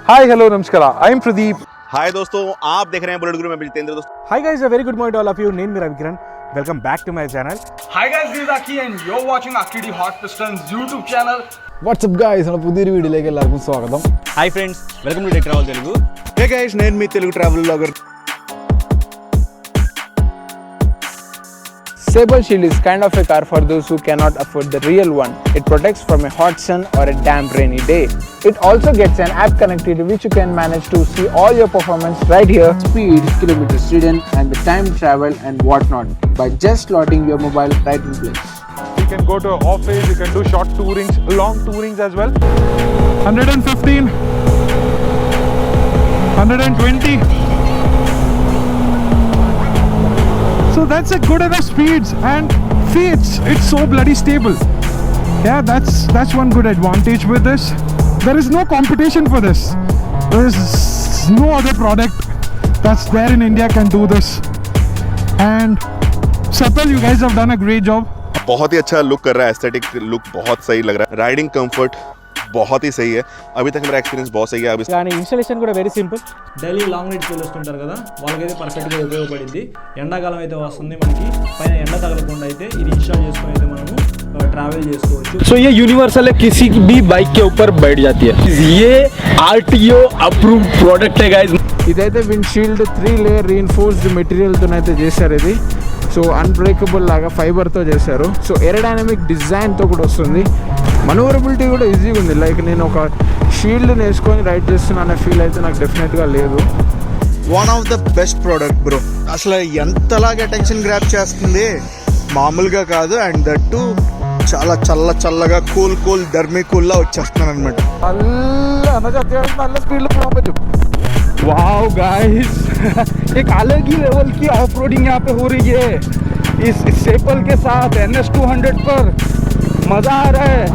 Hi hello नमस्कार I am Pradeep. हाय दोस्तों, आप देख रहे हैं बुलेट गुरु में जितेंद्र. दोस्तों hi guys, a very good morning to all of you. నేను మీ Ravikiran. Welcome back to my channel. Hi guys, this is Aki and you're watching Aki Hot Pistons YouTube channel. What's up guys, మన పుതിയൊരു వీడియోలోకి എല്ലാവർക്കും స్వాగతం. Hi friends, welcome to tech travel Telugu. Hey guys, నేను మీ Telugu travel blogger. Sepal Shield is kind of a car for those who cannot afford the real one. It protects from a hot sun or a damp rainy day. It also gets an app connectivity which you can manage to see all your performance right here, speed, kilometers ridden and the time travel and whatnot by just slotting your mobile right in place. You can go to office, you can do short tourings, long tourings as well. 115, 120. So that's a good enough speeds, and see it's so bloody stable. Yeah, that's one good advantage with this. There is no competition for this. There is no other product that's there in India can do this. And Sepal, you guys have done a great job. बहुत ही अच्छा look कर रहा है, aesthetic look बहुत सही लग रहा है. राइडिंग कंफर्ट बहुत ही सही है. अभी तक मेरा एक्सपीरियंस बहुत सही है. अभी కానీ ఇన్స్టాలేషన్ కూడా very simple. Daily long rides వెళ్ళొస్తుంటారు కదా, వాళ్ళకైతే పర్ఫెక్ట్గా ఉపయోగపడింది. ఎండాకాలం అయితే వస్తుంది మనకి, పైన ఎండ తగలకుండా అయితే ఇది ఇన్స్టాల్ చేసుకుని అయితే మనము ట్రావెल చేసుకోవచ్చు. सो ये यूनिवर्सल है, किसी भी बाइक के ऊपर बैठ जाती है. ये RTO अप्रूव्ड प्रोडक्ट है गाइस. ఇదైతే విండ్షీల్డ్ 3 లేయర్ రీఇన్ఫోర్స్డ్ మెటీరియల్తో అయితే చేశారు ఇది. సో అన్బ్రేకబుల్ లాగా ఫైబర్తో చేశారు. సో ఏరోడైనమిక్ డిజైన్తో కూడా వస్తుంది. మనోవరబిలిటీ కూడా ఈజీగా ఉంది. లైక్ నేను ఒక షీల్డ్ వేసుకొని రైడ్ చేస్తున్నా అనే ఫీల్ అయితే నాకు డెఫినెట్గా లేదు. One of the best product bro. అసలు ఎంతలాగా అటెన్షన్ గ్రాప్ చేస్తుంది, మామూలుగా కాదు. అండ్ దట్టు చాలా చల్లగా కూల్ ధర్మీ కూల్లా వచ్చేస్తున్నాను అనమాట. നല്ല స్పీడ్లో పోകാൻ పറ്റും. वाओ गाइस, एक अलग ही लेवल की ऑफ रोडिंग यहाँ पे हो रही है इस सेपल के साथ NS 200 पर. मज़ा आ रहा है.